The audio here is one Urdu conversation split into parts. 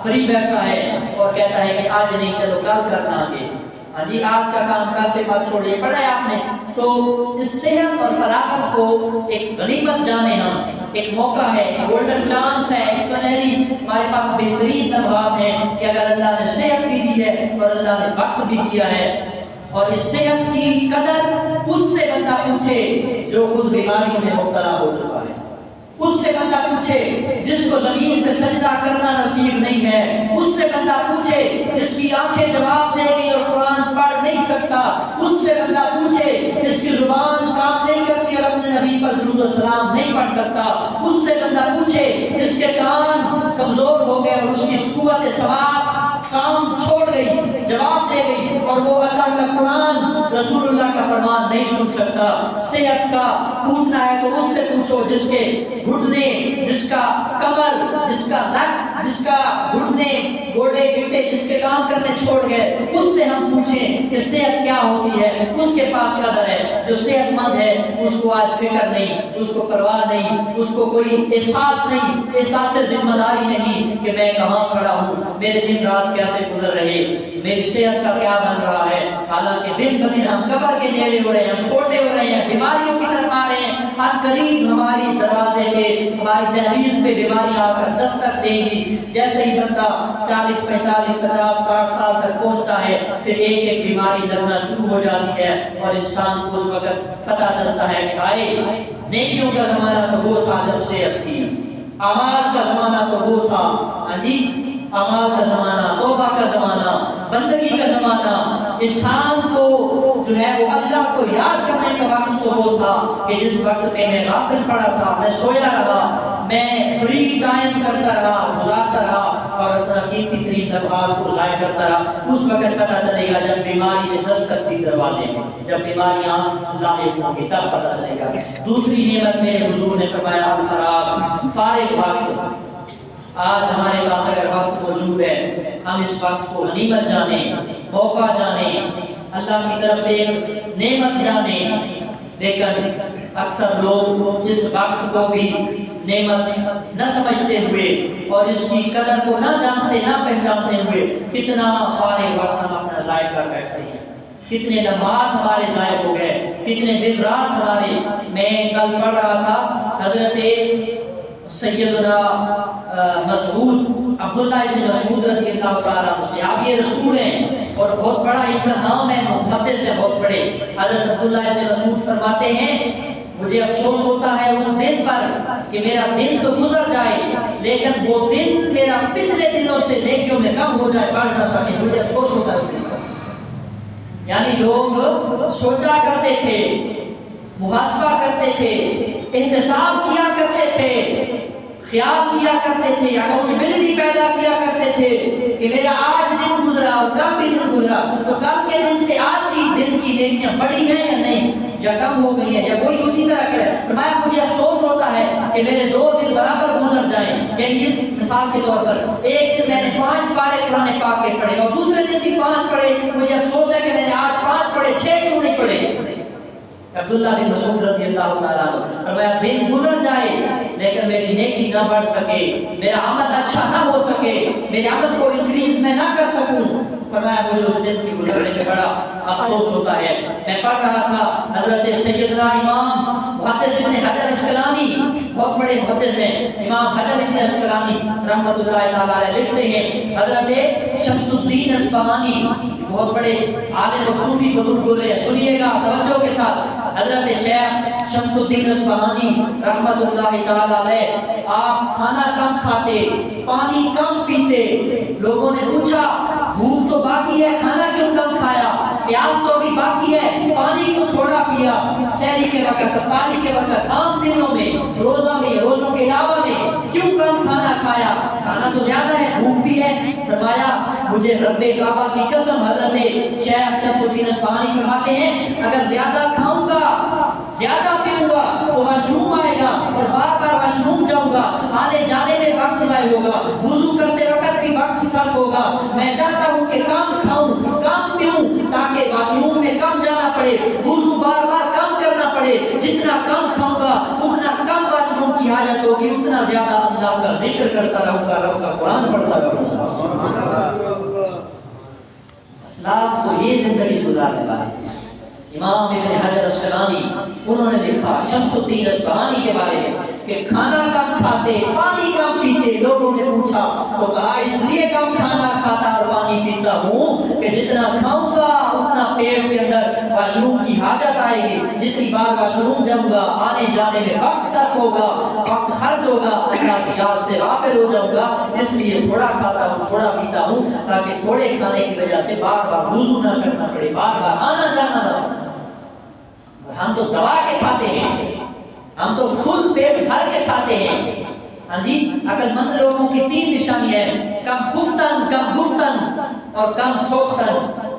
فری بیٹھا ہے اور کہتا ہے کہ آج نہیں چلو کل کرنا آگے، ہاں جی آج کا کام کل پہ مت چھوڑیے، پڑھا ہے آپ نے؟ تو اس صحت اور فراغت کو ایک غنیمت جانے ہم، ایک موقع ہے، گولڈن چانس ہے، ایک سنہری ہمارے پاس بہترین لمحات ہیں کہ اگر اللہ نے صحت بھی دی ہے اور اللہ نے وقت بھی دیا ہے، اور اس صحت کی قدر اس سے بندہ پوچھے جو خود بیماریوں میں مبتلا ہو چکا ہے، اس سے بندہ پوچھے جس کو زمین پہ سجدہ کرنا نصیب نہیں ہے، اس سے بندہ پوچھے جس کی آنکھیں جواب دے گی اور قرآن پڑھ نہیں سکتا، اس سے بندہ پوچھے جس کی زبان کام نہیں کرتی اور اپنے نبی پر درود و سلام نہیں پڑھ سکتا، اس سے بندہ پوچھے جس کے کان کمزور ہو گئے اور اس کی قوت سماعت کام چھوڑ گئی، جواب دے گئی، اور وہ اللہ کا قرآن رسول اللہ کا فرمان نہیں سن سکتا۔ صحت کا پوچھنا ہے تو اس سے پوچھو جس کے گھٹنے، جس کا کمر، جس کا لک، جس کا گھٹنے گوڑے گٹے جس کے کام کرنے چھوڑ گئے، اس سے ہم پوچھیں کہ صحت کیا ہوتی ہے، اس کے پاس قدر ہے۔ جو صحت مند ہے اس کو آج فکر نہیں، اس کو پرواہ نہیں، اس کو کوئی احساس نہیں، احساس ذمہ داری نہیں کہ میں کہاں کھڑا ہوں، میرے دن رات کیسے گزر رہے، میری صحت کا کیا بن رہا ہے۔ حالانکہ دن بدن ہم قبر کے نیڑے ہو رہے ہیں، ہم چھوٹے ہو رہے ہیں، بیماریوں کی طرف آ رہے ہیں، ہر قریب ہماری دروازے پہ، ہماری دہلیز پہ بیماریاں آ کر دستک دیں گی۔ جیسے ہی بندہ 40 45 50 60 سال تک پہنچتا ہے پھر ایک ایک بیماری لگنا شروع ہو جاتی ہے، اور انسان کو اس وقت پتہ چلتا ہے کہ آئے نیکیوں کا زمانہ تو وہ تھا جب صحت تھی، اعمال کا زمانہ تو وہ تھا، ہاں جی اعمال کا زمانہ، توبہ کا زمانہ، بندگی کا زمانہ، انسان کو جو ہے وہ اللہ کو یاد کرنے کا وقت تو وہ تھا کہ جس وقت پہ میں غافل پڑا تھا، میں سویا رہا، میں فری ٹائم کرتا رہا، گزارتا رہا اور اپنا قیمتی ترین لمحات کو ضائع کرتا رہا۔ اس وقت پتہ چلے گا جب بیماری نے دستک دی دروازے میں، جب بیماریاں لاحق ہوں گی تب پتہ چلے گا۔ دوسری نعمت میرے حضور نے فرمایا الفراغ، فارغ وقت۔ آج ہمارے پاس اگر وقت موجود ہے ہم اس وقت کو غنیمت جانیں، موقع جانیں، اللہ کی طرف سے ایک نعمت جانیں، لیکن اکثر لوگ اس وقت کو بھی نعمت نہ سمجھتے ہوئے اور اس کی قدر کو نہ جانتے نہ پہچانتے ہوئے کتنا فارغ وقت ہم اپنا ضائع کر بیٹھتے ہیں، کتنے لمحات ہمارے ضائع ہو گئے، کتنے دن رات ہمارے۔ میں کل پڑھ رہا تھا حضرت سیدنا مسعود عبداللہ ابن مسعود رضی اللہ تعالیٰ عنہ صحابی رسول ہیں اور بہت بڑا ان کا نام ہے، محبت سے بہت بڑے۔ حضرت عبداللہ ابن مسعود فرماتے ہیں مجھے افسوس ہوتا ہے اس دن پر کہ میرا دن تو گزر جائے لیکن وہ دن میرا پچھلے دنوں سے نیکیوں میں کم ہو جائے، بڑھ نہ سکے، مجھے افسوس ہوتا ہے اس دن پر۔ یعنی لوگ سوچا کرتے تھے، محاسبہ کرتے تھے، احتساب کیا کرتے تھے، خیال کیا کرتے تھے، اکاؤنٹیبلٹی پیدا کیا کرتے تھے کہ میرا آج دن گزرا اور کل بھی دن گزرا، تو کل کے دن سے آج کی دن کی نیکیاں بڑی ہیں یا نہیں، یا کم ہو گئی ہیں، یا کوئی اسی طرح کرے۔ فرمایا مجھے افسوس ہوتا ہے کہ میرے 2 دن برابر گزر جائیں، یعنی اس مثال کے طور پر ایک دن میں نے 5 پارے قرآن پاک کے پڑھے اور دوسرے دن بھی 5 پڑھے، مجھے افسوس ہے کہ میں نے آج 5 پڑھے، 6 کیوں نہیں پڑھے۔ عبداللہ بن مسعود رضی اللہ تعالیٰ عنہ فرمایا دن گزر جائے لیکن میری نیکی نہ بڑھ سکے، میرا عمل اچھا نہ ہو سکے، میرے عمل کو انکریز میں نہ کر سکوں، فرمایا مجھے اس دن کی گزرنے میں بڑا افسوس ہوتا ہے۔ میں پڑھ رہا تھا حضرت سیدنا امام محدث ابن حجر اسقلانی، بہت بڑے محدث ہیں امام حجر ابن اسقلانی رحمۃ اللہ تعالیٰ علیہ، لکھتے ہیں حضرت شمس الدین اصفہانی بہت بڑے عالم و صوفی بزرگ ہوئے، سنیے گا توجہ کے ساتھ۔ حضرت شیخ شمس الدین اصفہانی رحمۃ اللہ تعالیٰ علیہ آپ کھانا کم کھاتے، پانی کم پیتے، لوگوں نے پوچھا بھوک تو باقی ہے کھانا کیوں کم کھایا، پیاس تو بھی باقی ہے پانی کیوں تھوڑا پیا، سحری کے وقت افطاری کے وقت عام دنوں میں روزہ میں روزوں کے علاوہ میں کیوں کم کھانا کھایا، کھانا تو زیادہ ہے بھوک بھی ہے۔ فرمایا مجھے رب کعبہ کی قسم، حضرت شیخ شمس الدین اصفہانی فرماتے ہیں اگر زیادہ کھاؤں گا زیادہ پیوں گا تو واش روم آئے گا اور بار بار واش روم جاؤں گا، آنے جانے میں وقت ضائع ہوگا، وضو کرتے وقت بھی وقت صرف ہوگا۔ میں چاہتا ہوں کہ کم کھاؤں کم پیوں تاکہ واش روم میں کم جانا پڑے، وضو بار بار کم کرنا پڑے، جتنا کم کھاؤں گا اتنا کم واش روم کی حاجت ہوگی اتنا زیادہ اللہ کا ذکر کرتا رہوں گا، رب کا قرآن پڑھتا رہوں گا۔ اسلاف کو یہ زندگی گزارنے والے امام ابن حجر اسقلانی انہوں نے لکھا شمس الدین اصفہانی کے بارے میں کہ کھانا کم کھاتے پانی کم پیتے۔ لوگوں نے پوچھا تو کہا اس لیے کم کھانا کھاتا اور پانی پیتا ہوں کہ جتنا کھاؤں گا اتنا پیٹ کے اندر واش روم کی حاجت آئے گی، جتنی بار واش روم جاؤں گا آنے جانے میں وقت صرف ہوگا، وقت خرچ ہوگا، اللہ کی یاد سے غافل ہو جاؤں گا، اس لیے تھوڑا کھاتا ہوں تھوڑا پیتا ہوں تاکہ تھوڑے کھانے کی وجہ سے بار بار وضو نہ کرنا پڑے، بار بار آنا جانا نہ پڑے۔ ہم تو دبا کے کھاتے ہیں، ہم تو فل پیٹ بھر کے کھاتے ہیں۔ ہاں جی، عقل مند لوگوں کی 3 نشانیاں ہیں، کم خفتن، کم گفتن اور کم سوختن۔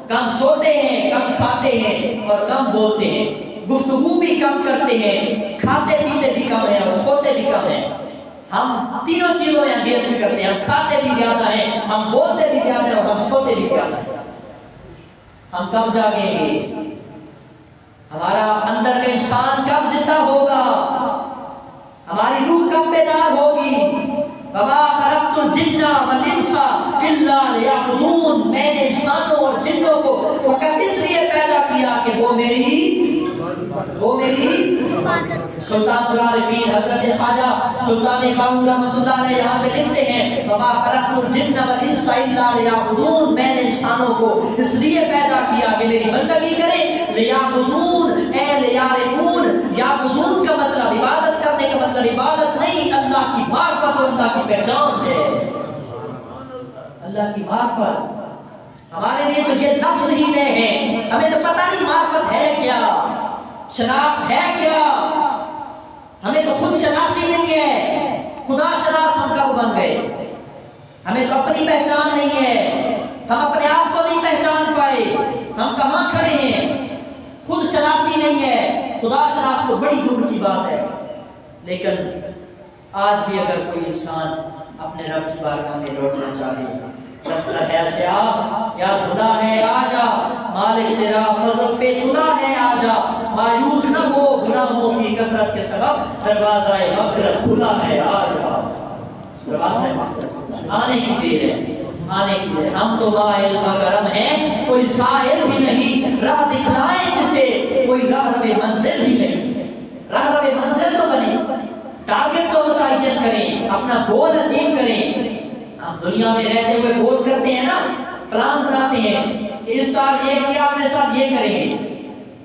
کم سوتے ہیں، کم کھاتے ہیں اور کم بولتے ہیں، گفتگو بھی کم کرتے ہیں، کھاتے پیتے بھی کم ہیں اور سوتے بھی کم ہیں۔ ہم تینوں چیزوں میں انگیز کرتے ہیں، ہم کھاتے بھی زیادہ ہیں، ہم بولتے بھی زیادہ ہیں اور ہم سوتے بھی زیادہ ہیں۔ ہم کب جاگیں گے؟ ہمارا اندر کا انسان کب زندہ ہوگا؟ ہماری روح کب بیدار ہوگی؟ وَمَا خَلَقْتُ الْجِنَّ وَالْإِنسَ إِلَّا لِيَعْبُدُونَ، میں نے انسانوں اور جنوں کو فقط اس لیے پیدا کیا کہ وہ میری سلطان العارفین حضرت خواجہ سلطان باہو رحمۃ اللہ علیہ یہاں پہ لکھتے ہیں وَمَا خَلَقْتُ الْجِنَّ وَالْإِنسَ إِلَّا لِيَعْبُدُونَ، میں نے انسانوں کو اس لیے پیدا کیا کہ میری بندگی کریں۔ لیعبدون اے لیعرفون، یعبدون کا مطلب عبادت کرنے کا مطلب عبادت نہیں، اللہ کی معرفت اور اللہ کی پہچان ہے۔ اللہ کی معرفت ہمارے لیے تو یہ لفظ ہی نہیں ہے، ہمیں تو پتہ نہیں معرفت ہے کیا، شناخت ہے کیا، ہمیں تو خود شناسی نہیں ہے، خدا شناس ہم کب بن گئے؟ ہمیں تو اپنی پہچان نہیں ہے، ہم اپنے آپ کو نہیں پہچان پائے، ہم کہاں کھڑے ہیں؟ خود شناسی نہیں ہے، خدا شناس تو بڑی دور کی بات ہے۔ لیکن آج بھی اگر کوئی انسان اپنے رب کی بارگاہ میں لوٹنا چاہے، رفتہ ہے سیاہ یا خدا ہے آجا، مالک تیرا فضل پہ خدا ہے آجا، مایوس نہ ہو گناہوں کی کثرت کے سبب، دروازہ مغفرت کھلا ہے آجا، دروازہ مغفرت آنے کی دیر ہے، آنے کی دیر۔ ہم تو لا علم کرم ہیں، کوئی سائل ہی نہیں، راہ دکھلائیں کسے، کوئی راہ رو منزل ہی نہیں، راہ رو منزل تو بنے، ٹارگٹ تو متعین کریں، اپنا گول اچیو کریں۔ ہم دنیا میں رہتے ہوئے گول کرتے ہیں نا، پلان بناتے ہیں کہ اس سال یہ کیا، اگلے سال یہ کریں گے،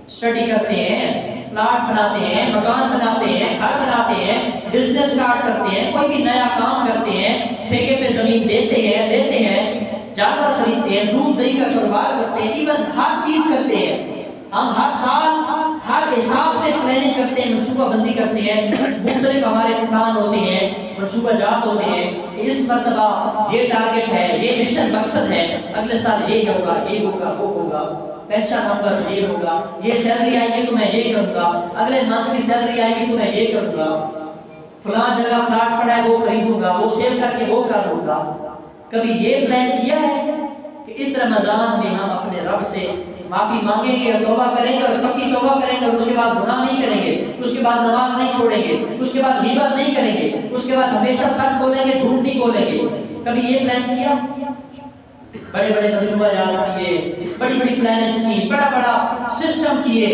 اسٹڈی کرتے ہیں، پلاٹ بناتے ہیں، مکان بناتے ہیں، گھر بناتے ہیں، بزنس اسٹارٹ کرتے ہیں، کوئی بھی نیا کام کرتے ہیں، ٹھیکے پہ زمین دیتے ہیں، لیتے ہیں، جانور خریدتے ہیں، دودھ دہی کا کاروبار کرتے ہیں، ایون ہر چیز کرتے ہیں۔ ہم ہر سال ہر حساب سے پلاننگ کرتے ہیں، منصوبہ بندی کرتے ہیں، مختلف ہمارے پلان ہوتے ہیں، منصوبہ جات ہوتے ہیں، اس مرتبہ یہ ٹارگٹ ہے، یہ مشن مقصد ہے، اگلے سال یہ ہوگا، یہ ہوگا، وہ ہوگا، پینشن ہوگا تو یہ ہوگا، یہ سیلری آئے گی تو میں یہ کروں گا، اگلے منتھ کی سیلری آئے گی تو میں یہ کروں گا، فلاں جگہ پلاٹ پڑا ہے وہ خریدوں گا، وہ سیل کر کے وہ کر لوں گا۔ کبھی یہ پلان کیا ہے کہ اس رمضان میں ہم اپنے رب سے معافی مانگیں گے اور توبہ کریں گے اور پکی توبہ کریں گے اور اس کے بعد گناہ نہیں کریں گے، اس کے بعد نماز نہیں چھوڑیں گے، اس کے بعد غیبت نہیں کریں گے، اس کے بعد ہمیشہ سچ بولیں گے، جھوٹ نہیں بولیں گے؟ کبھی یہ پلان کیا؟ بڑے بڑے منصوبہ جات کیے، بڑی بڑی پلاننگز کی، بڑا بڑا سسٹم کیے،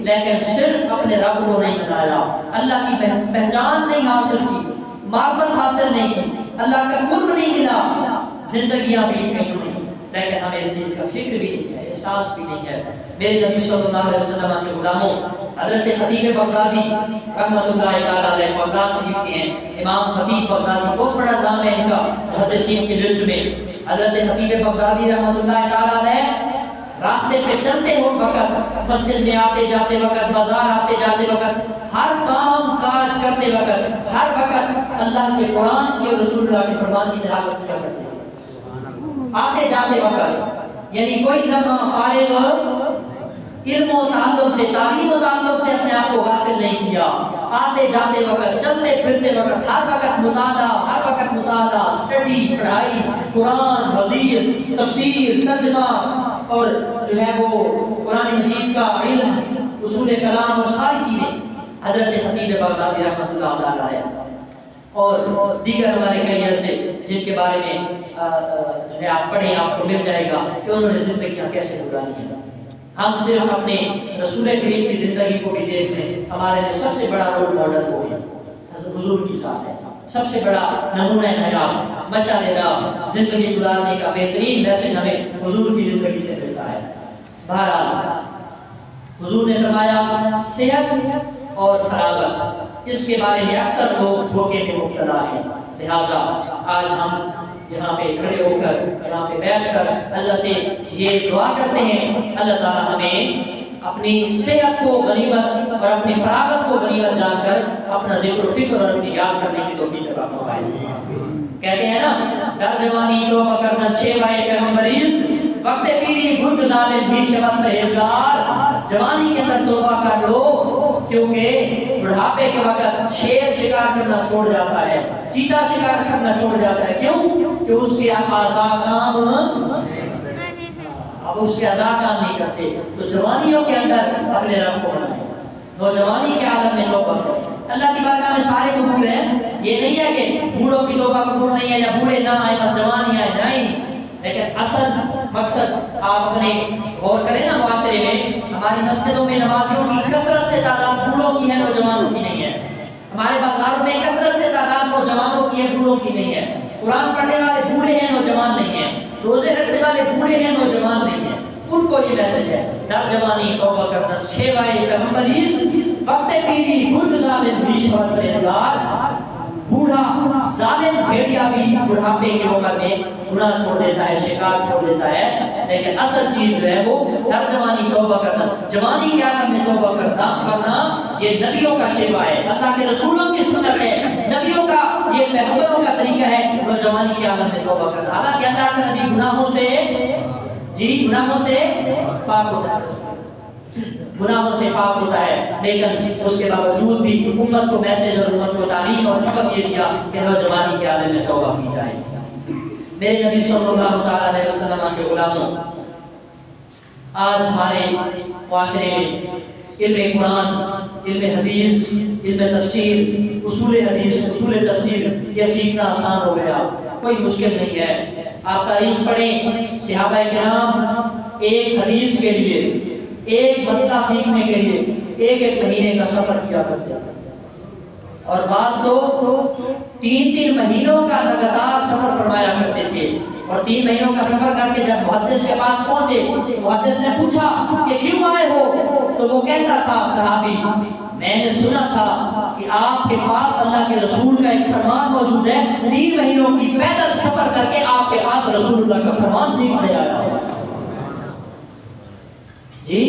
لیکن صرف اپنے رب کو نہیں بنایا، اللہ کی پہچان نہیں حاصل کی، معرفت حاصل نہیں کی، اللہ کا قرب نہیں ملا، زندگیاں بیت گئی ہوئی، لیکن ہمیں اس چیز کا فکر بھی نہیں ہے، احساس بھی نہیں ہے۔ میرے نبی صلی اللہ علیہ وسلم کے غلاموں حضرت خطیب بغدادی رحمۃ اللہ تعالی علیہ بغداد شریف کے ہیں، امام خطیب بغدادی بہت بڑا نام ہے ان کا محدثین کی لسٹ میں۔ حضرت خطیب بغدادی رحمۃ اللہ تعالی علیہ راستے پہ چلتے ہو وقت، مسجد میں آتے جاتے وقت، بازار آتے جاتے وقت، ہر کام کاج کرتے وقت، ہر وقت اللہ کے قرآن کی اور رسول اللہ کے فرمان کی تلاوت کیا کرتے ہیں۔ آتے جاتے وقت یعنی کوئی لمحہ فارغ علم و تعلق سے، تعلیم و تعلق سے اپنے آپ کو غافل نہیں کیا۔ آتے جاتے وقت، چلتے پھرتے وقت، ہر وقت مطالعہ، اسٹڈی، پڑھائی، قرآن، حدیث، تفسیر، ترجمہ اور جو ہے وہ قرآن مجید کا علم، اصول کلام اور ساری چیزیں۔ حضرت خطیب بغدادی رحمۃ اللہ علیہ اور دیگر ہمارے کئی ایسے جن کے بارے میں جو ہے آپ پڑھیں آپ کو مل جائے گا کہ انہوں نے زندگیاں کیسے گزاری ہیں۔ ہم صرف اپنے رسول کریم کی زندگی کو بھی دیکھ لیں، ہمارے لیے سب سے بڑا رول ماڈل وہ ہے حضرت حضور کی ذات ہے، سب سے بڑا نمونہ حیات، مشعل راہ، زندگی گزارنے کا بہترین میسج ہمیں حضور کی زندگی سے ملتا ہے۔ بہرحال حضور نے فرمایا صحت اور فراغت، اس کے بارے میں اکثر لوگ دھوکے میں مبتلا ہیں، لہٰذا آج ہم یہاں پہ کھڑے ہو کر یہاں پہ بیٹھ کر اللہ سے یہ دعا کرتے ہیں اللہ تعالیٰ ہمیں اپنی صحت کو غنیمت اور اپنی فراغت کو غنیمت جان کر اپنا ذکر و فکر اور اپنی یاد کرنے کی توفیق عطا فرمائے۔ کہتے ہیں نا در جوانی توبہ کرنا شیوائے پیغمبریز، وقت پیری گرد ظالم بھی شبت پرہیزگار، جوانی کے اندر توبہ کر لو کیونکہ بڑھاپے کے وقت شیر شکار کرنا چھوڑ جاتا ہے، چیتا شکار کرنا چھوڑ جاتا ہے، کیوں؟ کہ اس کے اعضاء کام اب اس کے اعضاء کام نہیں کرتے، تو جوانیوں کے اندر اپنے رب کو بنائیں، نوجوانی کے عالم میں توبہ کریں۔ اللہ کی بارگاہ میں سارے قبول ہیں، یہ نہیں ہے کہ بوڑھوں کی توبہ قبول نہیں ہے یا بوڑھے نہ آئے بس جوان ہی آئے، نہیں، لیکن اصل مقصد آپ اپنے غور کریں نا، معاشرے میں ہماری مسجدوں میں نمازیوں کی کثرت سے تعداد بوڑھوں کی ہے، نوجوانوں کی نہیں ہے، ہمارے بازاروں میں کثرت سے تعداد نوجوانوں کی ہے، بوڑھوں کی نہیں ہے، قرآن پڑھنے والے بوڑھے ہیں نوجوان نہیں ہیں، روزے رکھنے والے بوڑھے ہیں نوجوان نہیں ہیں، ان کو یہ میسج ہے در جوانی توبہ کرنا شیوائے پیغمبریز، وقت پیری گرد ظالم بھی شبت پرہیزگار، بوڑھا ظالم بھیڑیا بھی بڑھاپے کی عمر میں گناہ چھوڑ دیتا ہے، شکار چھوڑ دیتا ہے، لیکن اصل چیز جو ہے وہ در جوانی توبہ کرنا، جوانی کے عالم میں توبہ کرنا یہ نبیوں کا شیوا ہے، اللہ کے رسولوں کی سنت ہے، نبیوں کا یہ پیغمبروں کا طریقہ ہے، وہ جوانی کے عالم میں توبہ کرنا۔ حالانکہ اللہ کا نبی گناہوں سے پاک ہوتا ہے، گناہوں سے پاک ہوتا ہے، لیکن اس کے باوجود بھی امت کو میسج اور امت کو تعلیم اور سبق یہ دیا کہ نوجوانی کے عالم میں توبہ کی جائے۔ میرے نبی صلی اللہ تعالیٰ علیہ وسلم کے غلاموں، آج ہمارے معاشرے میں علم قرآن، علم حدیث، علم تفسیر، اصول حدیث، اصول تفسیر یہ سیکھنا آسان ہو گیا، کوئی مشکل نہیں ہے۔ آپ تاریخ پڑھیں، صحابہ کرام ایک حدیث کے لیے، ایک مسئلہ سیکھنے کے لیے ایک مہینے کا سفر کیا کرتے ہیں، اور بعض لوگ 3 مہینوں کا لگاتار سفر فرمایا کرتے تھے، اور 3 مہینوں کا سفر کر کے جب محدث کے پاس پہنچے، محدث نے پوچھا کہ کیوں آئے ہو، تو وہ کہتا تھا صحابی میں نے سنا تھا کہ آپ کے پاس اللہ کے رسول کا ایک فرمان موجود ہے، 3 مہینوں کی پیدل سفر کر کے آپ کے پاس رسول اللہ کا فرمان سیکھنے آیا ہے۔ جی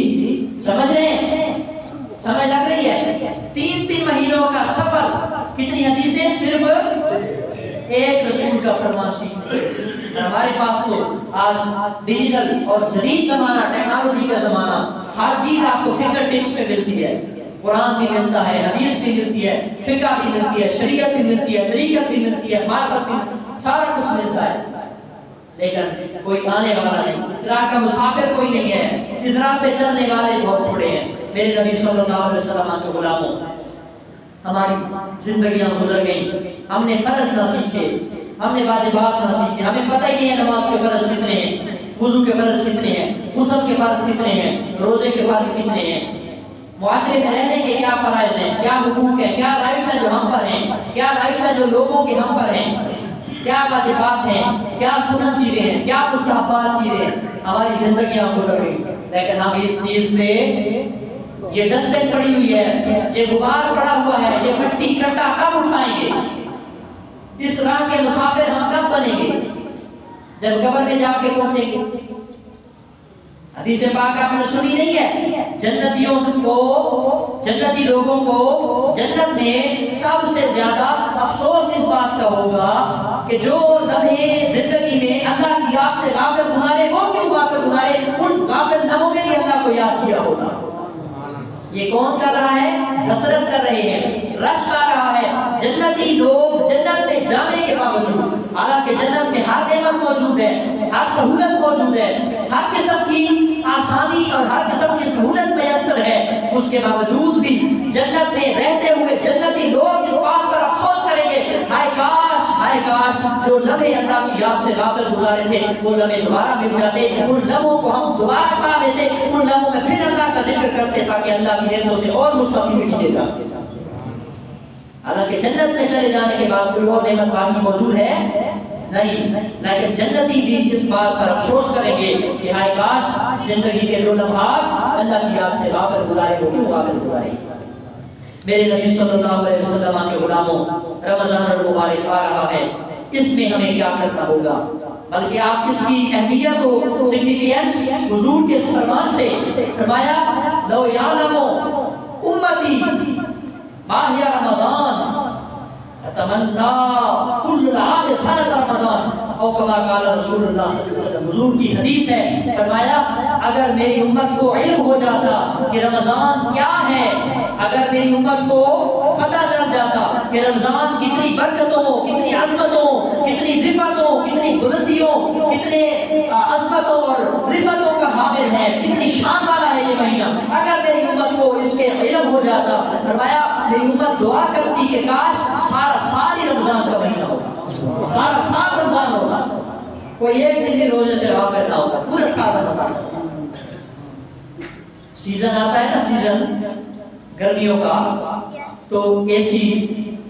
سمجھ رہے ہیں؟ سمجھ لگ رہی ہے؟ 3 مہینوں کا سفر، کتنی حدیثیں؟ صرف ایک رسول کا فرمان سیکھنے۔ ہمارے پاس تو آج ڈیجیٹل اور جدید زمانہ، ٹیکنالوجی کا زمانہ، ہر چیز آپ کو فنگر ٹپس پہ ملتی ہے، قرآن بھی ملتا ہے، حدیث بھی ملتی ہے، فقہ بھی ملتی ہے، شریعت بھی ملتی ہے، طریقت بھی ملتی ہے، معرفت بھی، سارا کچھ ملتا ہے، لیکن کوئی آنے والا نہیں، اس راہ کا مسافر کوئی نہیں ہے، اس راہ پہ چلنے والے بہت تھوڑے ہیں۔ میرے نبی صلی اللہ علیہ وسلم کے غلاموں، ہماری زندگیاں گزر گئیں، ہم نے فرض نہ سیکھے، ہم نے واجبات نہ سیکھے، ہمیں پتہ ہی نہیں ہے نماز کے فرض کتنے ہیں، وضو کے فرض کتنے ہیں، غسل کے فرض کتنے ہیں، روزے کے فرض کتنے ہیں، معاشرے میں رہنے کے کیا فرائض ہیں، کیا حقوق ہیں، کیا رائٹس ہیں جو ہم پر ہیں، کیا رائٹس ہیں جو لوگوں کے ہم پر ہیں، کیا واجبات ہیں، کیا سنت چیزیں ہیں، کیا مستحبات چیزیں ہیں، ہماری زندگیاں گزر گئی، لیکن ہم اس چیز سے یہ ڈسٹنگ پڑی ہوئی ہے، یہ غبار پڑا ہوا ہے، یہ مٹی کٹا کب اٹھائیں گے؟ اس راہ کے مسافر ہم کب بنیں گے؟ جب قبر میں جا کے پہنچیں گے۔ حدیث پاک آپ نے سنی نہیں ہے؟ جنتیوں کو، جنتی لوگوں کو جنت میں سب سے زیادہ افسوس اس بات کا ہوگا کہ جو لمحے زندگی میں اللہ کی یاد سے غافل گزارے، وہ کیوں غافل گزارے؟ ان غافل لمحوں میں بھی اللہ کو یاد کیا ہوگا۔ یہ کون کر رہا ہے؟ حسرت کر رہے ہیں، رشک آ رہا ہے۔ جنتی لوگ جنت میں جانے کے باوجود، حالانکہ جنت میں ہر نعمت موجود ہے، ہر سہولت موجود ہے، ہر قسم کی آسانی اور ہر قسم کی سہولت میسر ہے، اس کے باوجود بھی جنت میں رہتے ہوئے جنتی لوگ اس بات پر افسوس کریں گے ہائے کاش جو لمحے اللہ کی یاد سے غافل گزارے تھے وہ لمحے دوبارہ مل جاتے، ان لمحوں کو ہم دوبارہ پا لیتے، ان لمحوں میں پھر اللہ کا ذکر کرتے تاکہ اللہ کی نعمتوں سے اور مستقبل مٹی دے جاتے۔ حالانکہ جنت میں چلے جانے کے بعد کوئی اور نعمت باقی موجود ہے نہیں، لیکن جنتی بھی اس بات پر افسوس کریں گے کہ ہائے کاش زندگی کے جو لمحات اللہ کی یاد سے غافل گزارے وہ کیوں غافل گزارے۔ میرے نبی صلی اللہ علیہ وسلم کے غلاموں، رمضان المبارک آ رہا ہے، اس میں ہمیں کیا کرنا ہوگا؟ بلکہ آپ اس کی اہمیت و سگنیفیکینس حضور کے فرمان سے فرمایا لو یعلم امتی ماہ رمضان تمنا کل العام سنۃ رمضان او کما قال رسول اللہ صلی اللہ علیہ وسلم۔ حضور کی حدیث ہے، فرمایا اگر میری امت کو علم ہو جاتا کہ رمضان کیا ہے، اگر میری امت کو پتہ چل جاتا کہ رمضان کتنی برکتوں، کتنی عظمتوں، کتنی رفعتوں، کتنی بلندیوں، کتنے عظمتوں اور رفعتوں کا حامل ہے، کتنی شان والا ہے یہ مہینہ، اگر میری امت کو اس کے علم ہو جاتا، فرمایا میری امت دعا کرتی کہ کاش سارا سال ہی رمضان کا مہینہ ہوگا، سارا سال رمضان ہوگا، کوئی ایک دن بھی روزے سے رہا کرنا ہوگا، پورا سال رمضان۔ سیزن آتا ہے نا، سیزن گرمیوں کا، تو اے سی،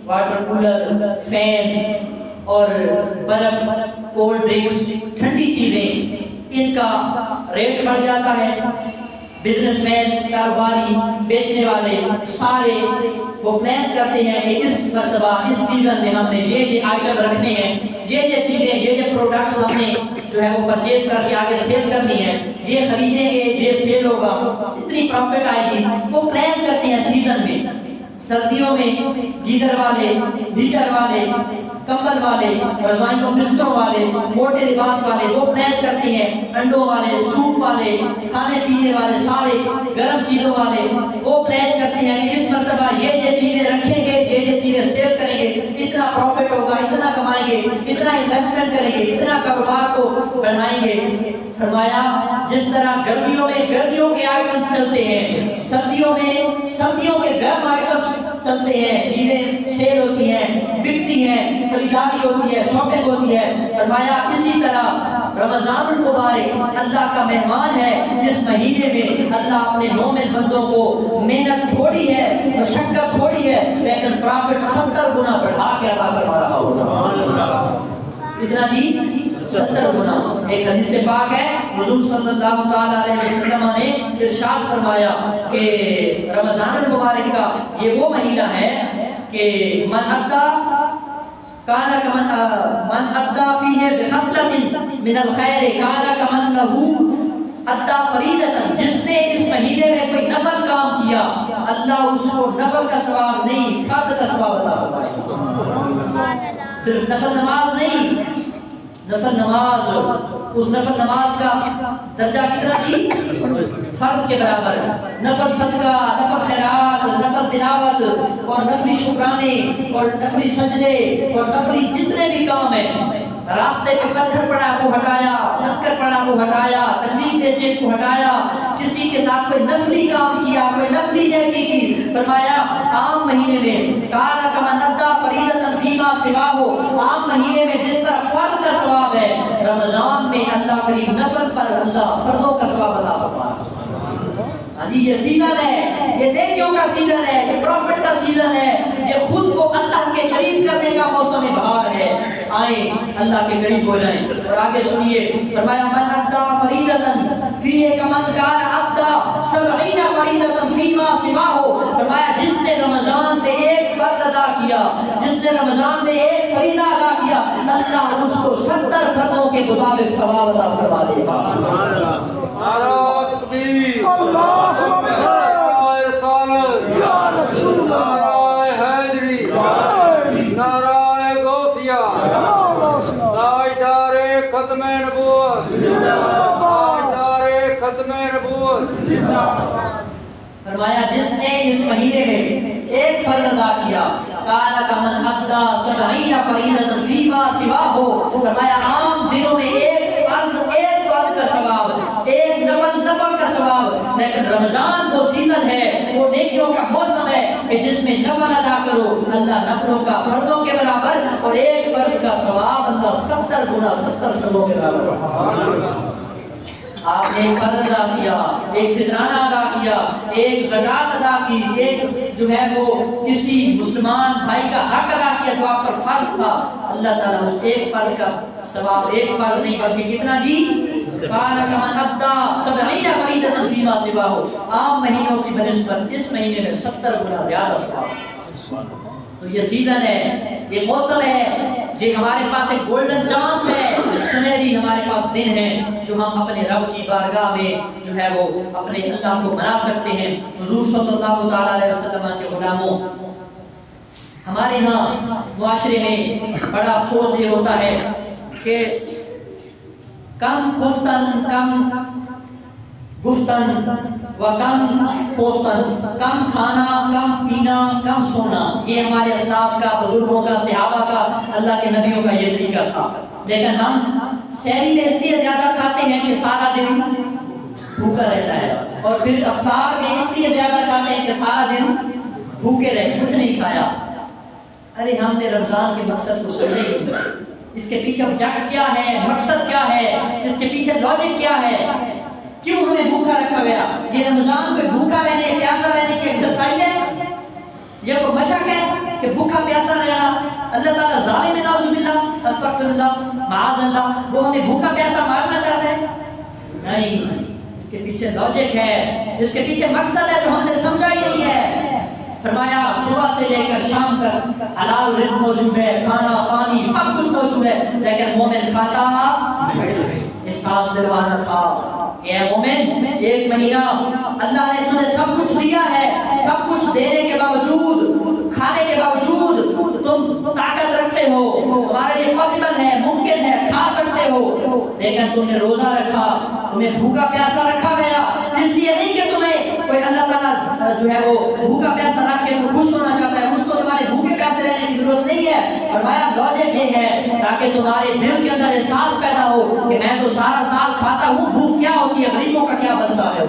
واٹر کولر، فین اور برف، کولڈ ڈرنکس، ٹھنڈی چیزیں، ان کا ریٹ بڑھ جاتا ہے۔ بزنس مین، کاروباری، بیچنے والے سارے وہ پلان کرتے ہیں کہ اس مرتبہ اس سیزن میں ہم نے یہ آئٹم رکھنے ہیں، یہ چیزیں، یہ پروڈکٹس ہم نے جو ہے وہ پرچیز کر کے آگے سیل کرنی ہے، یہ خریدیں گے، یہ سیل ہوگا، اتنی پروفٹ آئے گی، وہ پلان کرتے ہیں سیزن میں۔ سردیوں میں گیزر والے، ہیٹر والے، کمبل والے، رضائیوں بستروں والے، موٹے لباس والے وہ پلان کرتے ہیں، انڈوں والے، سوپ والے، کھانے پینے والے سارے گرم چیزوں والے وہ پلان کرتے ہیں کہ اس مرتبہ یہ چیزیں رکھیں گے، یہ چیزیں سیل کریں گے، اتنا پروفٹ ہوگا، اتنا کمائیں گے، اتنا انویسٹمنٹ کریں گے، اتنا کاروبار کو بڑھائیں گے۔ فرمایا جس طرح گرمیوں میں گرمیوں کے آئٹمز چلتے ہیں، سردیوں میں سردیوں کے گرم آئٹمز چلتے ہیں، چیزیں سیل ہوتی ہیں، بکتی ہیں، خریداری ہوتی ہے، شاپنگ ہوتی ہے۔ فرمایا اسی طرح رمضان المبارک اللہ کا مہمان ہے، اس مہینے میں اللہ اپنے مومن بندوں کو محنت تھوڑی ہے، مشقت تھوڑی ہے، لیکن پرافٹ 70 گنا بڑھا کے عطا فرما رہا ہوگا۔ کتنا جی؟ 70 گنا۔ ایک حدیث پاک ہے، حضور صلی اللہ تعالی علیہ وسلم نے ارشاد فرمایا کہ رمضان المبارک کا یہ وہ مہینہ ہے کہ من ادا فیہ بخصلۃ من الخیر کان کمن لہ ادا فریضۃ، جس نے اس مہینے میں کوئی نفل کام کیا اللہ اس کو نفل کا ثواب نہیں فرض کا ثواب عطا فرمائے۔ صرف نفل نماز نہیں، نفل نماز، اس نفل نماز کا درجہ کتنا تھی؟ فرض کے برابر۔ نفل صدقہ، نفل خیرات، نفل تلاوت اور نفلی شکرانے اور نفلی سجدے اور نفلی جتنے بھی کام ہیں، راستے پہ پتھر پڑا وہ ہٹایا، کنکر پڑا وہ ہٹایا، تکلیف دے چیز کو ہٹایا، کسی کے ساتھ کوئی نفلی کام کیا، کوئی نفلی نیکی کی، فرمایا عام مہینے میں کانا کمن ادا فریضۃ فیما سواہ، عام مہینے میں جس طرح فرض کا ثواب ہے، رمضان میں اللہ کریم نفل پر اللہ فرضوں کا ثواب عطا فرماتا۔ ہاں جی، یہ سیزن ہے، یہ نیکیوں کا سیزن ہے، یہ پروفٹ کا سیزن ہے، یہ خود کو اللہ کے قریب کرنے کا موسم بہار ہے۔ آئیں اللہ کے قریب ہو جائیں۔ اور آگے سنیے، فرمایا من ادا فریضۃ فیہ کمن کان ادا 70 فریضۃ فیما سواہ، فرمایا جس نے رمضان میں ایک فرض ادا کیا، جس نے رمضان میں ایک فریضہ ادا کیا، اللہ اس کو 70 فرضوں کے مطابق ثواب عطا فرما دے گا۔ سبحان اللہ، نعرہ تکبیر، اللہ اکبر، نعرہ رسالت، یا رسول اللہ، نعرہ حیدری، نعرہ غوثیہ، تاجدار ختم نبوت، تاجدار ختم نبوت۔ فرمایا جس نے اس مہینے میں ایک فرض ادا کیا، کانا کمن ادا 70 فریضۃ فیما سواہ، فرمایا عام دنوں میں ایک فرض کا ثواب ایک نفل کا ثواب. لیکن رمضان وہ سیزن ہے، وہ نیکیوں کا موسم ہے کہ جس میں نفل ادا کرو، اللہ نفلوں کا فردوں کے برابر، اور ایک فرد کا ثواب اللہ 70 گنا 70 فردوں کے برابر. آپ نے ایک فرض ادا کیا، ایک فطرانہ ادا کیا، ایک زکات ادا کی، ایک جو ہے وہ کسی مسلمان بھائی کا حق ادا کیا جو آپ پر فرض تھا. اللہ تعالیٰ اس ایک فرض کا ثواب، ایک فرض نہیں بلکہ کتنا جی، قال کمن ابدا 70 فریضۃ فیما سواہ، عام مہینوں کی بنسبت اس مہینے میں 70 گنا زیادہ ثواب. تو یہ سیزن ہے، یہ موسم ہے، یہ ہمارے پاس ایک گولڈن چانس ہے، سنہری ہمارے پاس دن ہے جو ہم اپنے رب کی بارگاہ میں جو ہے وہ اپنے اللہ کو منا سکتے ہیں. حضور صلی اللہ تعالی علیہ وسلم کے غلاموں، ہمارے ہاں معاشرے میں بڑا افسوس یہ ہوتا ہے کہ کم خفتن، کم گفتن و کم پوستن، کم کھانا، کم پینا، کم سونا، یہ ہمارے اسلاف کا، بزرگوں کا، صحابہ کا، اللہ کے نبیوں کا یہ طریقہ تھا. لیکن ہم سحری میں اس لیے زیادہ کھاتے ہیں کہ سارا دن بھوکا رہتا ہے، اور پھر افطار میں اس لیے زیادہ کھاتے ہیں کہ سارا دن بھوکے رہے، کچھ نہیں کھایا. ارے ہم نے رمضان کے مقصد کو سمجھے نہیں، اس کے پیچھے آبجیکٹ کیا ہے، مقصد کیا ہے، اس کے پیچھے لاجک کیا ہے، کیوں ہمیں بھوکا رکھا گیا. یہ رمضان میں بھوکا رہنے، پیاسا رہنے کی ایکسرسائز ہے، یہ وہ مشق ہے کہ بھوکا پیاسا رہنا. اللہ تعالیٰ ظالم ہے، نعوذ باللہ، استغفر اللہ، معاذ اللہ، وہ ہمیں بھوکا پیاسا مارنا چاہتا ہے؟ نہیں، اس کے پیچھے لاجک ہے، اس کے پیچھے مقصد ہے جو ہم نے سمجھا ہی نہیں ہے. فرمایا صبح سے لے کر شام تک حلال رزق موجود ہے، کھانا پانی سب کچھ موجود ہے، لیکن مومن کھاتا احساس دلوانا تھا کہ اے مومن، ایک مہینہ اللہ نے تجھے سب کچھ دیا ہے، سب کچھ دینے کے باوجود، کھانے کے باوجود تم طاقت رکھتے ہو، تمہارے لیے پاسبل ہے، ممکن ہے، کھا سکتے ہو، لیکن تم نے روزہ رکھا، تمہیں بھوکا پیاسا رکھا گیا. اس لیے نہیں کہ تمہیں کوئی اللہ تعالیٰ جو ہے وہ بھوکا پیاسا رکھ کے خوش ہونا چاہتا ہے، اس کو تمہارے بھوکے پیاسے رہنے کی ضرورت نہیں ہے. فرمایا لاجک یہ ہے تاکہ تمہارے دل کے اندر احساس پیدا ہو کہ میں تو سارا سال کھاتا ہوں، بھوک کیا ہوتی ہے، غریبوں کا کیا بنتا ہے.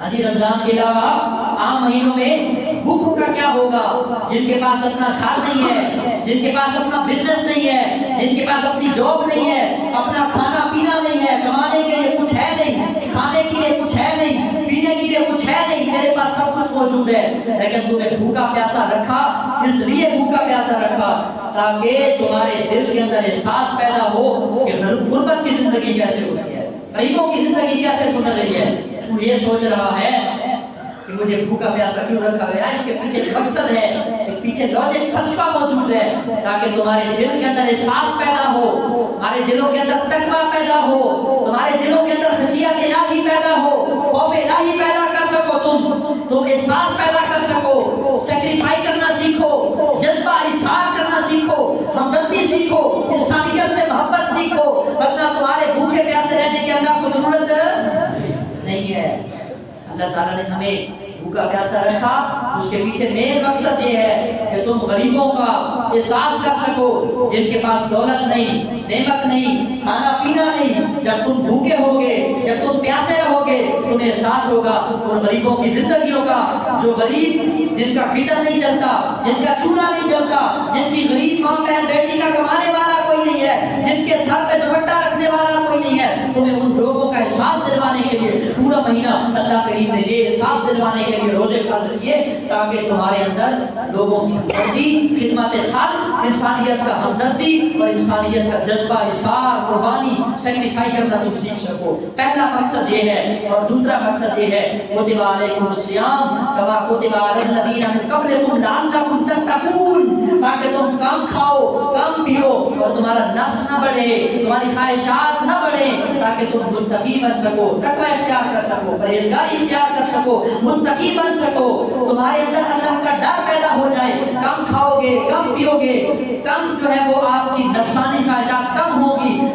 ہاں جی، رمضان کے علاوہ عام مہینوں میں بھوکوں کا کیا ہوگا؟ جن کے پاس اپنا گھر نہیں ہے، جن کے پاس اپنا بزنس نہیں ہے، جن کے پاس اپنی جاب نہیں ہے، اپنا کھانا پینا نہیں ہے، کمانے کے لیے کچھ ہے نہیں، کھانے کے لیے کچھ ہے نہیں، پینے کے لیے کچھ ہے نہیں، تیرے پاس سب کچھ موجود ہے، لیکن تمہیں بھوکا پیاسا رکھا. اس لیے بھوکا پیاسا رکھا تاکہ تمہارے دل کے اندر احساس پیدا ہو کہ غربت کی زندگی کیسے ہوتی ہے، غریبوں کی زندگی کیسے گزر رہی ہے. تو یہ سوچ رہا ہے کہ مجھے بھوکا پیاسا کیوں رکھا گیا، اس کے پیچھے مقصد ہے، ایک پیچھے لاجک فلسفہ موجود ہے تاکہ تمہارے دل کے اندر احساس پیدا ہو، تمہارے دلوں کے اندر تقویٰ پیدا ہو، تمہارے دلوں کے اندر خشیت الہی پیدا ہو، خوف الہی پیدا کر سکو، تم احساس پیدا کر سکو، سیکریفائی کرنا سیکھو، جذبہ اظہار کرنا سیکھو، ہمدردی سیکھو، انسانیت سے محبت سیکھو، ورنہ تمہارے بھوکے پیاسے رہنے کی اللہ کو ضرورت نہیں ہے. اللہ تعالیٰ نے ہمیں بھوکا پیاسا رکھا، اس کے پیچھے مین مقصد یہ ہے کہ تم غریبوں کا احساس کر سکو، جن کے پاس دولت نہیں، نعمت نہیں، کھانا پینا نہیں. جب تم بھوکے ہوگے، جب تم پیاسے رہو گے، تمہیں احساس ہوگا ان غریبوں کی زندگیوں کا، جو غریب جن کا کچن نہیں چلتا، جن کا چولہا نہیں چلتا، جن کی غریب ماں بہن بیٹی کا کمانے والا کوئی نہیں ہے، جن کے سر پہ دوپٹہ رکھنے والا کوئی نہیں ہے. تمہیں ان لوگوں کا احساس دلوانے کے لیے پورا مہینہ اللہ کریم نے یہ احساس دلوانے کے لیے روزے فرض کیے تاکہ تمہارے اندر لوگوں کی ہمدردی، خدمت خلق، انسانیت کا ہمدردی اور انسانیت کا جذبہ، اظہار، قربانی، سیکریفائی کرنا تم سیکھ سکو. پہلا مقصد یہ ہے. اور دوسرا مقصد یہ ہے کتب علیکم الصیام کما کتب علی الذین من قبلکم لعلکم تتقون، تاکہ تم کم کھاؤ، کم پیو اور تمہارا نفس نہ بڑھے، تمہاری خواہشات نہ بڑھے، تاکہ تم متقی بن سکو، تقوی اختیار کر سکو، پرہیزگاری اختیار کر سکو، متقی بن سکو، تمہارے اندر اللہ کا ڈر پیدا ہو جائے. کم کھاؤ گے، کم پیو گے، کم جو ہے وہ آپ کی نفسانی خواہشات کم ہوگی.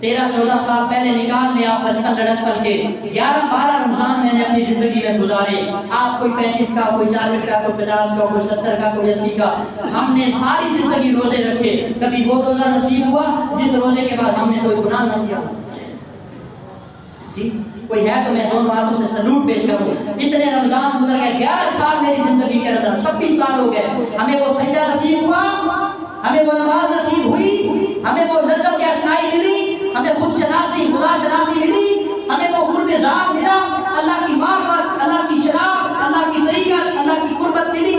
13-14 سال پہلے نکال لے آپ بچپن لڑکپن کے 11-12 رمضان میں نے اپنی زندگی میں گزارے. آپ کوئی 35 کا، کوئی 40 کا، کوئی 50 کا، کوئی 70 کا، کوئی 80 کا. ہم نے ساری زندگی روزے رکھے. کبھی وہ روزہ نصیب ہوا جس روزے کے بعد ہم نے کوئی گناہ نہ کیا؟ جی کوئی ہے تو میں دونوں ہاتھوں سے سلوٹ پیش کروں. اتنے رمضان گزر گئے، 11 سال میری زندگی کے اندر، 26 سال ہو گئے. ہمیں وہ سجدہ نصیب ہوا، ہمیں وہ نماز نصیب ہوئی، ہمیں وہ لذت اشنائی ملی، ہمیں خود شناسی، خدا شناسی ملی، ہمیں وہ قرب ذات ملا، اللہ کی معرفت، اللہ کی شناخت، اللہ کی طریقت، اللہ کی قربت ملی.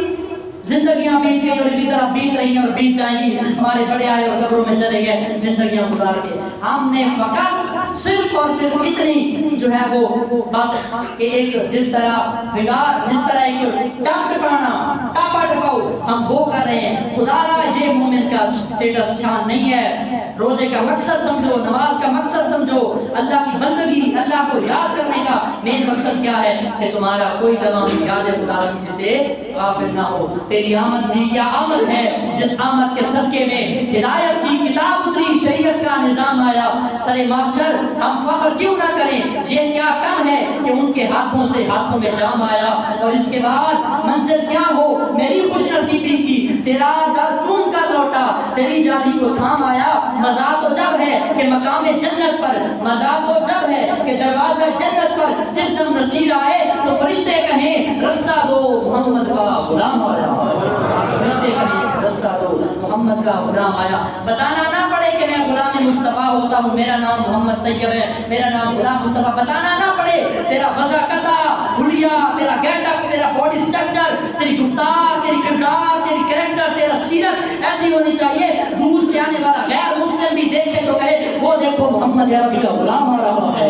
زندگیاں بیت گئی اور اسی طرح بیت رہی ہیں اور بیت جائیں گی. ہمارے بڑے آئے اور قبروں میں چلے گئے زندگیاں گزار کے. ہم نے فقط صرف اور صرف اتنی جو ہے وہ بس کہ ایک جس طرح بگاڑ، جس طرح ایک ٹپ ٹپانا، ٹاپا ٹپاؤ ہم وہ کر رہے ہیں. خدا را یہ مومن کا سٹیٹس دھیان نہیں ہے. روزے کا مقصد سمجھو، نماز کا مقصد سمجھو. اللہ کی بندگی، اللہ کو یاد کرنے کا مین مقصد کیا ہے؟ کہ تمہارا کوئی تمام یاد خدا کی سے غافل نہ ہو. تیری آمد بھی کیا آمد ہے جس آمد کے صدقے میں ہدایت کی کتاب اتری، شریعت کا نظام آیا. سر معاشر ہم فخر کیوں نہ کریں؟ یہ کیا کم ہے کہ ان کے ہاتھوں سے ہاتھوں میں جام آیا. اور اس کے بعد منزل کیا ہو میری خوش نصیبی کی، تیرا در چوم کر لوٹا، تیری جادی کو تھام آیا. مزہ تو جب ہے کہ مقام جنت پر، مزہ تو جب ہے کہ دروازہ جنت پر جس دم نصیر آئے تو فرشتے کہیں رستہ دو محمد کا غلام آیا. فرشتے کہیں رستہ دو محمد کا غلام آیا. بتانا نہ پڑے کہ میں غلام مصطفیٰ ہوتا ہوں، میرا نام محمد طیب ہے، میرا نام غلام مصطفیٰ. بتانا نہ پڑے تیرا وضع قطع، حلیہ، تیرا گیٹ اپ، تیرا باڈی سٹرکچر، تیری گفتار، تیری کردار، تیری کریکٹر، تیرا سیرت ایسی ہونی چاہیے دور سے آنے والا غیر مسلم بھی دیکھے تو کہے وہ دیکھو محمد عربی کا غلام آ رہا ہے.